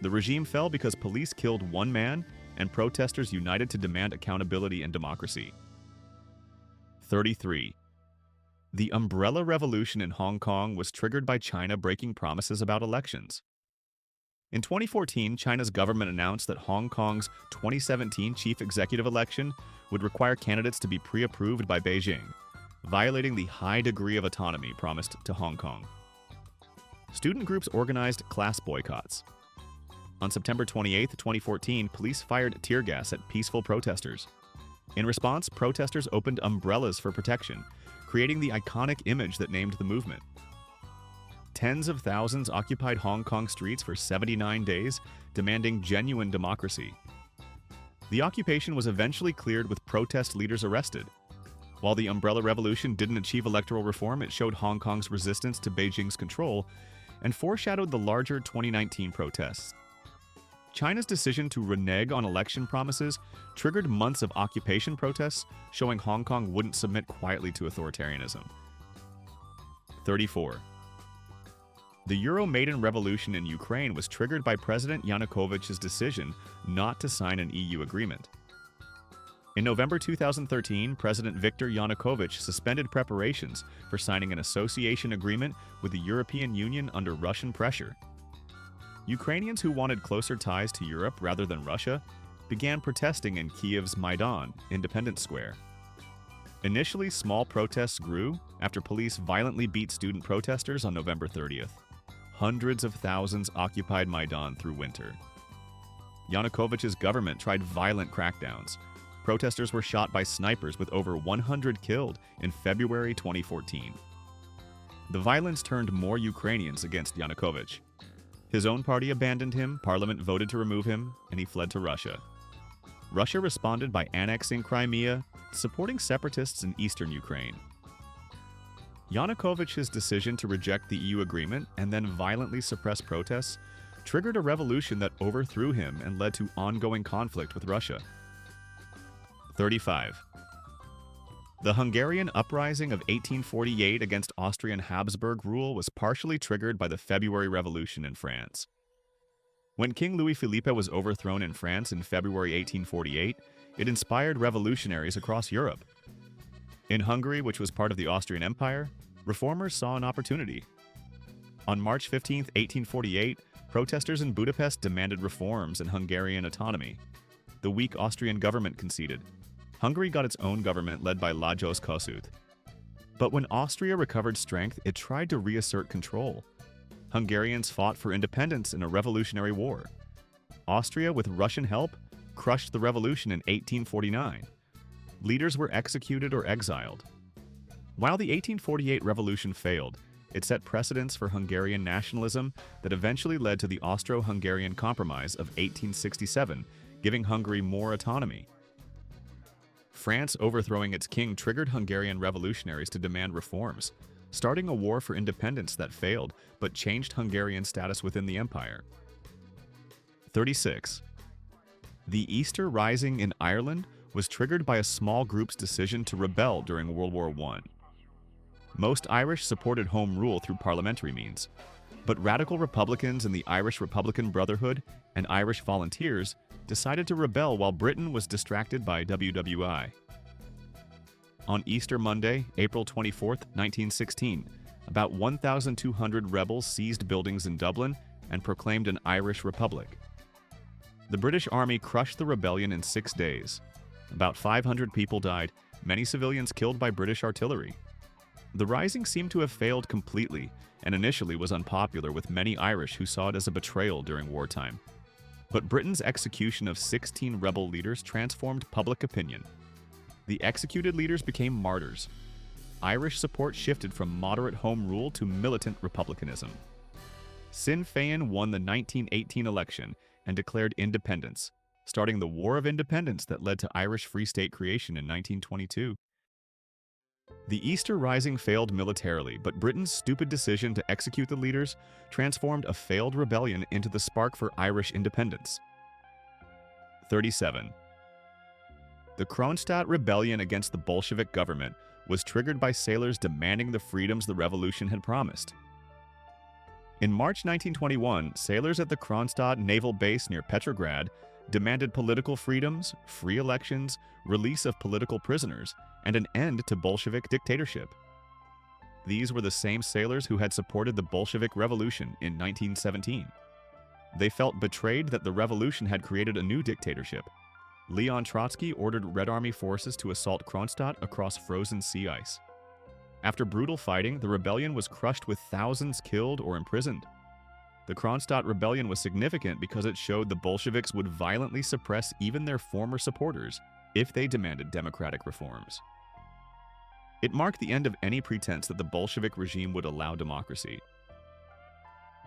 The regime fell because police killed one man and protesters united to demand accountability and democracy. 33. The Umbrella Revolution in Hong Kong was triggered by China breaking promises about elections. In 2014, China's government announced that Hong Kong's 2017 chief executive election would require candidates to be pre-approved by Beijing, violating the high degree of autonomy promised to Hong Kong. Student groups organized class boycotts. On September 28, 2014, police fired tear gas at peaceful protesters. In response, protesters opened umbrellas for protection, creating the iconic image that named the movement. Tens of thousands occupied Hong Kong streets for 79 days, demanding genuine democracy. The occupation was eventually cleared with protest leaders arrested. While the Umbrella Revolution didn't achieve electoral reform, it showed Hong Kong's resistance to Beijing's control and foreshadowed the larger 2019 protests. China's decision to renege on election promises triggered months of occupation protests, showing Hong Kong wouldn't submit quietly to authoritarianism. 34. The Euromaidan revolution in Ukraine was triggered by President Yanukovych's decision not to sign an EU agreement. In November 2013, President Viktor Yanukovych suspended preparations for signing an association agreement with the European Union under Russian pressure. Ukrainians who wanted closer ties to Europe rather than Russia began protesting in Kiev's Maidan, Independence Square. Initially, small protests grew after police violently beat student protesters on November 30th. Hundreds of thousands occupied Maidan through winter. Yanukovych's government tried violent crackdowns. Protesters were shot by snipers with over 100 killed in February 2014. The violence turned more Ukrainians against Yanukovych. His own party abandoned him, parliament voted to remove him, and he fled to Russia. Russia responded by annexing Crimea, supporting separatists in eastern Ukraine. Yanukovych's decision to reject the EU agreement and then violently suppress protests triggered a revolution that overthrew him and led to ongoing conflict with Russia. 35. The Hungarian uprising of 1848 against Austrian Habsburg rule was partially triggered by the February Revolution in France. When King Louis-Philippe was overthrown in France in February 1848, it inspired revolutionaries across Europe. In Hungary, which was part of the Austrian Empire, reformers saw an opportunity. On March 15, 1848, protesters in Budapest demanded reforms and Hungarian autonomy. The weak Austrian government conceded. Hungary got its own government led by Lajos Kossuth. But when Austria recovered strength, it tried to reassert control. Hungarians fought for independence in a revolutionary war. Austria, with Russian help, crushed the revolution in 1849. Leaders were executed or exiled. While the 1848 revolution failed, it set precedents for Hungarian nationalism that eventually led to the Austro-Hungarian Compromise of 1867, giving Hungary more autonomy. France overthrowing its king triggered Hungarian revolutionaries to demand reforms, starting a war for independence that failed but changed Hungarian status within the empire. 36. The Easter Rising in Ireland was triggered by a small group's decision to rebel during World War I. Most Irish supported home rule through parliamentary means, but radical Republicans in the Irish Republican Brotherhood and Irish Volunteers decided to rebel while Britain was distracted by WWI. On Easter Monday, April 24, 1916, about 1,200 rebels seized buildings in Dublin and proclaimed an Irish Republic. The British Army crushed the rebellion in 6 days. About 500 people died, many civilians killed by British artillery. The rising seemed to have failed completely, and initially was unpopular with many Irish who saw it as a betrayal during wartime. But Britain's execution of 16 rebel leaders transformed public opinion. The executed leaders became martyrs. Irish support shifted from moderate home rule to militant republicanism. Sinn Féin won the 1918 election and declared independence, starting the War of Independence that led to Irish Free State creation in 1922. The Easter Rising failed militarily, but Britain's stupid decision to execute the leaders transformed a failed rebellion into the spark for Irish independence. 37. The Kronstadt Rebellion against the Bolshevik government was triggered by sailors demanding the freedoms the revolution had promised. In March 1921, sailors at the Kronstadt naval base near Petrograd demanded political freedoms, free elections, release of political prisoners, and an end to Bolshevik dictatorship. These were the same sailors who had supported the Bolshevik Revolution in 1917. They felt betrayed that the revolution had created a new dictatorship. Leon Trotsky ordered Red Army forces to assault Kronstadt across frozen sea ice. After brutal fighting, the rebellion was crushed with thousands killed or imprisoned. The Kronstadt Rebellion was significant because it showed the Bolsheviks would violently suppress even their former supporters if they demanded democratic reforms. It marked the end of any pretense that the Bolshevik regime would allow democracy.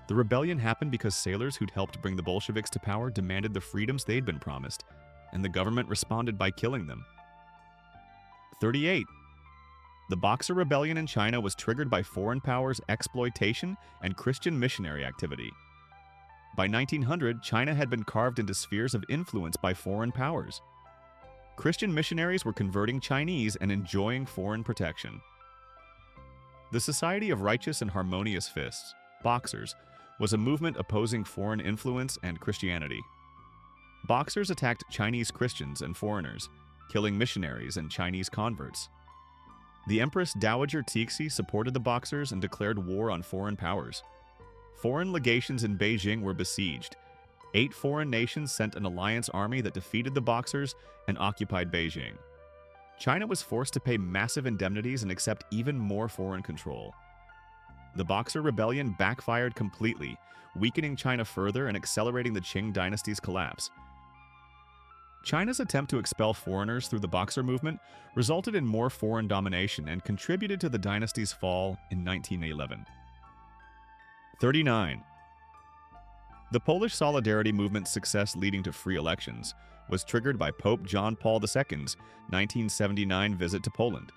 The rebellion happened because sailors who'd helped bring the Bolsheviks to power demanded the freedoms they'd been promised, and the government responded by killing them. 38. The Boxer Rebellion in China was triggered by foreign powers' exploitation and Christian missionary activity. By 1900, China had been carved into spheres of influence by foreign powers. Christian missionaries were converting Chinese and enjoying foreign protection. The Society of Righteous and Harmonious Fists, Boxers, was a movement opposing foreign influence and Christianity. Boxers attacked Chinese Christians and foreigners, killing missionaries and Chinese converts. The Empress Dowager Cixi supported the Boxers and declared war on foreign powers. Foreign legations in Beijing were besieged. 8 foreign nations sent an alliance army that defeated the Boxers and occupied Beijing. China was forced to pay massive indemnities and accept even more foreign control. The Boxer Rebellion backfired completely, weakening China further and accelerating the Qing dynasty's collapse. China's attempt to expel foreigners through the Boxer movement resulted in more foreign domination and contributed to the dynasty's fall in 1911. 39. The Polish Solidarity movement's success leading to free elections was triggered by Pope John Paul II's 1979 visit to Poland.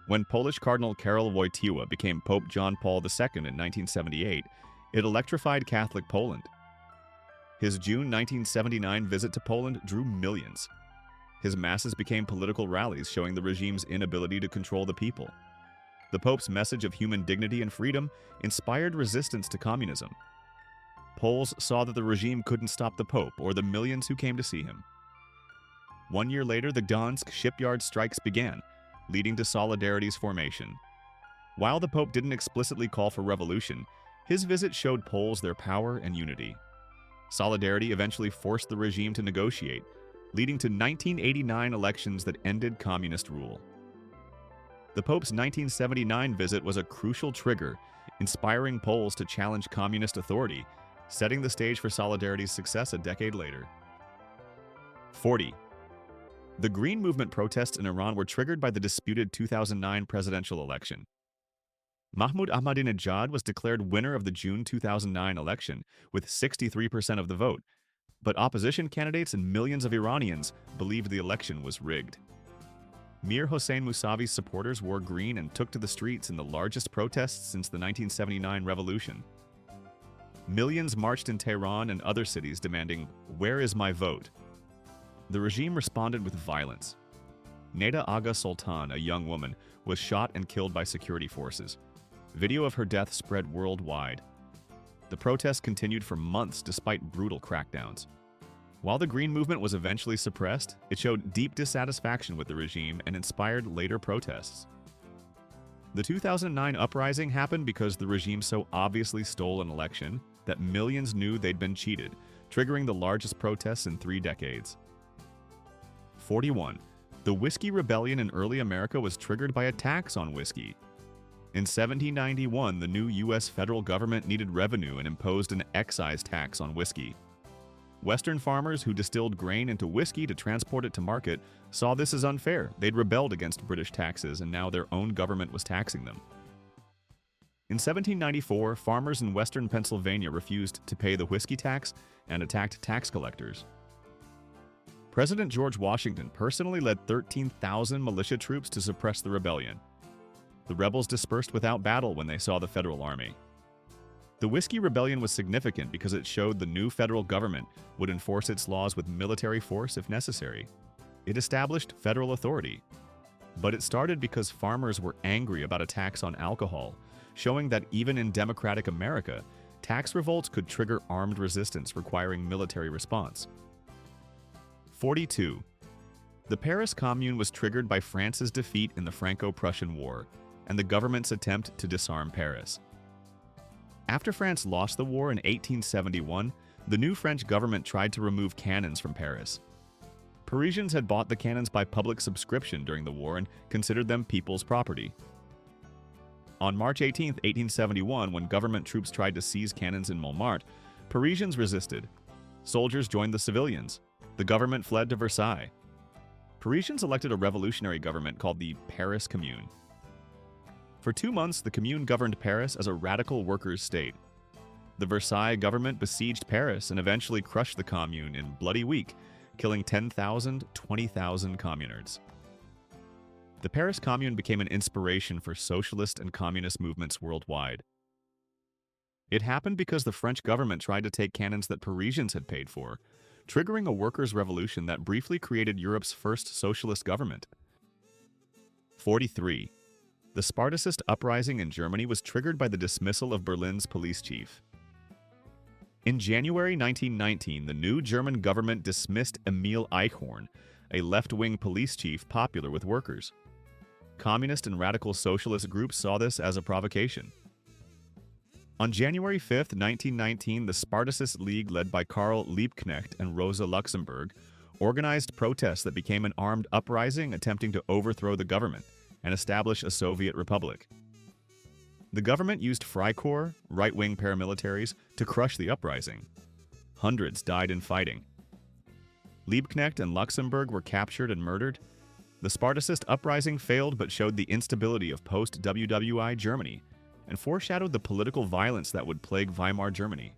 When Polish Cardinal Karol Wojtyła became Pope John Paul II in 1978, it electrified Catholic Poland. His June 1979 visit to Poland drew millions. His masses became political rallies showing the regime's inability to control the people. The Pope's message of human dignity and freedom inspired resistance to communism. Poles saw that the regime couldn't stop the Pope or the millions who came to see him. 1 year later, the Gdansk shipyard strikes began, leading to Solidarity's formation. While the Pope didn't explicitly call for revolution, his visit showed Poles their power and unity. Solidarity eventually forced the regime to negotiate, leading to 1989 elections that ended communist rule. The Pope's 1979 visit was a crucial trigger, inspiring Poles to challenge communist authority, setting the stage for Solidarity's success a decade later. 40. The Green Movement protests in Iran were triggered by the disputed 2009 presidential election. Mahmoud Ahmadinejad was declared winner of the June 2009 election with 63% of the vote, but opposition candidates and millions of Iranians believed the election was rigged. Mir Hossein Mousavi's supporters wore green and took to the streets in the largest protests since the 1979 revolution. Millions marched in Tehran and other cities demanding, "Where is my vote?" The regime responded with violence. Neda Aga Sultan, a young woman, was shot and killed by security forces. Video of her death spread worldwide. The protests continued for months despite brutal crackdowns. While the Green Movement was eventually suppressed, it showed deep dissatisfaction with the regime and inspired later protests. The 2009 uprising happened because the regime so obviously stole an election that millions knew they'd been cheated, triggering the largest protests in 3 decades. 41. The Whiskey Rebellion in early America was triggered by a tax on whiskey. In 1791, the new U.S. federal government needed revenue and imposed an excise tax on whiskey. Western farmers who distilled grain into whiskey to transport it to market saw this as unfair. They'd rebelled against British taxes, and now their own government was taxing them. In 1794, farmers in western Pennsylvania refused to pay the whiskey tax and attacked tax collectors. President George Washington personally led 13,000 militia troops to suppress the rebellion. The rebels dispersed without battle when they saw the federal army. The Whiskey Rebellion was significant because it showed the new federal government would enforce its laws with military force if necessary. It established federal authority. But it started because farmers were angry about a tax on alcohol, showing that even in democratic America, tax revolts could trigger armed resistance requiring military response. 42. The Paris Commune was triggered by France's defeat in the Franco-Prussian War and the government's attempt to disarm Paris. After France lost the war in 1871, the new French government tried to remove cannons from Paris. Parisians had bought the cannons by public subscription during the war and considered them people's property. On March 18, 1871, when government troops tried to seize cannons in Montmartre, Parisians resisted. Soldiers joined the civilians. The government fled to Versailles. Parisians elected a revolutionary government called the Paris Commune. For 2 months, the Commune governed Paris as a radical workers' state. The Versailles government besieged Paris and eventually crushed the Commune in Bloody Week, killing 10,000, 20,000 communards. The Paris Commune became an inspiration for socialist and communist movements worldwide. It happened because the French government tried to take cannons that Parisians had paid for, triggering a workers' revolution that briefly created Europe's first socialist government. 43. The Spartacist uprising in Germany was triggered by the dismissal of Berlin's police chief. In January 1919, the new German government dismissed Emil Eichhorn, a left-wing police chief popular with workers. Communist and radical socialist groups saw this as a provocation. On January 5, 1919, the Spartacist League led by Karl Liebknecht and Rosa Luxemburg organized protests that became an armed uprising attempting to overthrow the government and establish a Soviet republic. The government used Freikorps, right-wing paramilitaries, to crush the uprising. Hundreds died in fighting. Liebknecht and Luxemburg were captured and murdered. The Spartacist uprising failed but showed the instability of post-WWI Germany and foreshadowed the political violence that would plague Weimar Germany.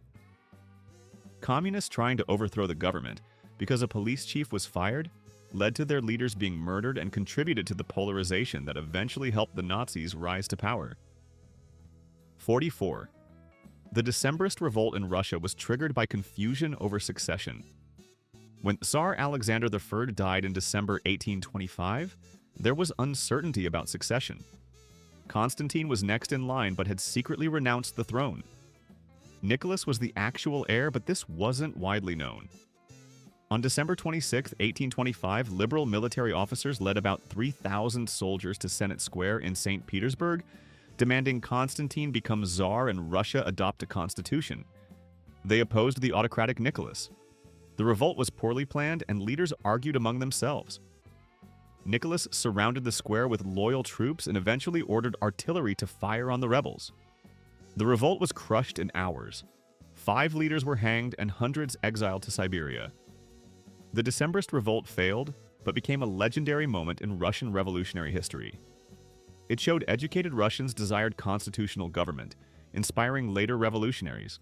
Communists trying to overthrow the government because a police chief was fired led to their leaders being murdered and contributed to the polarization that eventually helped the Nazis rise to power. 44. The Decembrist revolt in Russia was triggered by confusion over succession. When Tsar Alexander I died in December 1825, there was uncertainty about succession. Constantine was next in line but had secretly renounced the throne. Nicholas was the actual heir, but this wasn't widely known. On December 26, 1825, liberal military officers led about 3,000 soldiers to Senate Square in St. Petersburg, demanding Constantine become Tsar and Russia adopt a constitution. They opposed the autocratic Nicholas. The revolt was poorly planned, and leaders argued among themselves. Nicholas surrounded the square with loyal troops and eventually ordered artillery to fire on the rebels. The revolt was crushed in hours. 5 leaders were hanged and hundreds exiled to Siberia. The Decembrist revolt failed, but became a legendary moment in Russian revolutionary history. It showed educated Russians desired constitutional government, inspiring later revolutionaries.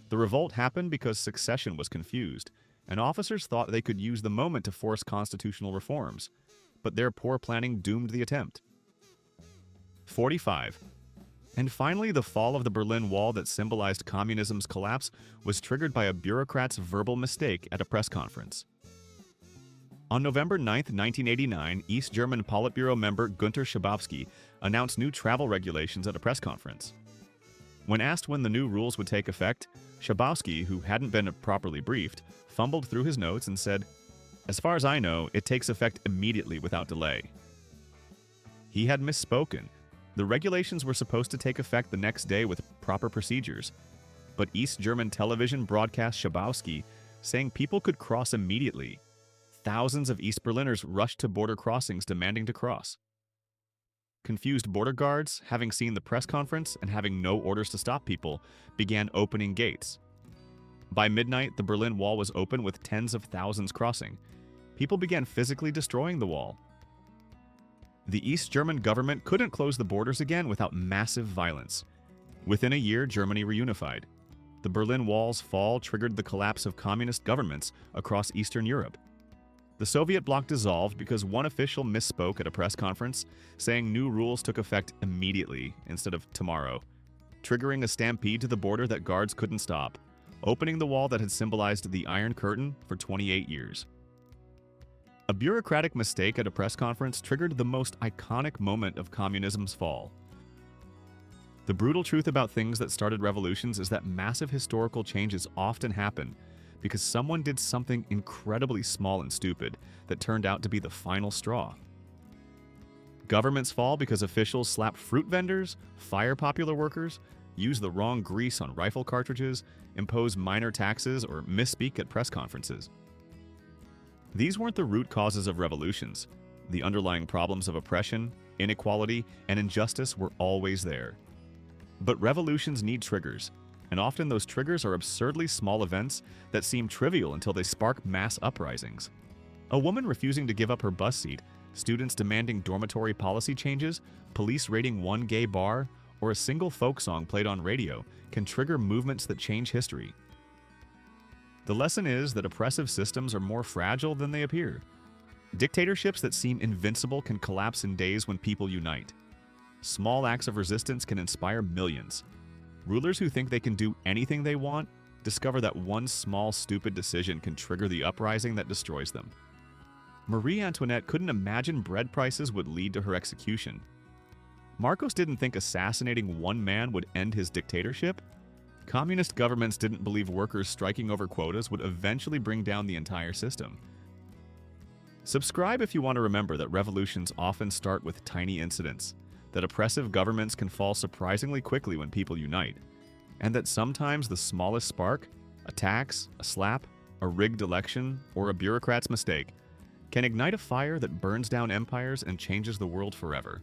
The revolt happened because succession was confused, and officers thought they could use the moment to force constitutional reforms, but their poor planning doomed the attempt. 45. And finally, the fall of the Berlin Wall that symbolized communism's collapse was triggered by a bureaucrat's verbal mistake at a press conference. On November 9, 1989, East German Politburo member Günter Schabowski announced new travel regulations at a press conference. When asked when the new rules would take effect, Schabowski, who hadn't been properly briefed, fumbled through his notes and said, "As far as I know, it takes effect immediately without delay." He had misspoken. The regulations were supposed to take effect the next day with proper procedures, but East German television broadcast Schabowski saying people could cross immediately. Thousands of East Berliners rushed to border crossings demanding to cross. Confused border guards, having seen the press conference and having no orders to stop people, began opening gates. By midnight, the Berlin Wall was open with tens of thousands crossing. People began physically destroying the wall. The East German government couldn't close the borders again without massive violence. Within a year, Germany reunified. The Berlin Wall's fall triggered the collapse of communist governments across Eastern Europe. The Soviet bloc dissolved because one official misspoke at a press conference, saying new rules took effect immediately instead of tomorrow, triggering a stampede to the border that guards couldn't stop, opening the wall that had symbolized the Iron Curtain for 28 years. A bureaucratic mistake at a press conference triggered the most iconic moment of communism's fall. The brutal truth about things that started revolutions is that massive historical changes often happen because someone did something incredibly small and stupid that turned out to be the final straw. Governments fall because officials slap fruit vendors, fire popular workers, use the wrong grease on rifle cartridges, impose minor taxes, or misspeak at press conferences. These weren't the root causes of revolutions. The underlying problems of oppression, inequality, and injustice were always there. But revolutions need triggers, and often those triggers are absurdly small events that seem trivial until they spark mass uprisings. A woman refusing to give up her bus seat, students demanding dormitory policy changes, police raiding one gay bar, or a single folk song played on radio can trigger movements that change history. The lesson is that oppressive systems are more fragile than they appear. Dictatorships that seem invincible can collapse in days when people unite. Small acts of resistance can inspire millions. Rulers who think they can do anything they want discover that one small, stupid decision can trigger the uprising that destroys them. Marie Antoinette couldn't imagine bread prices would lead to her execution. Marcos didn't think assassinating one man would end his dictatorship. Communist governments didn't believe workers striking over quotas would eventually bring down the entire system. Subscribe if you want to remember that revolutions often start with tiny incidents, that oppressive governments can fall surprisingly quickly when people unite, and that sometimes the smallest spark, a tax, a slap, a rigged election, or a bureaucrat's mistake, can ignite a fire that burns down empires and changes the world forever.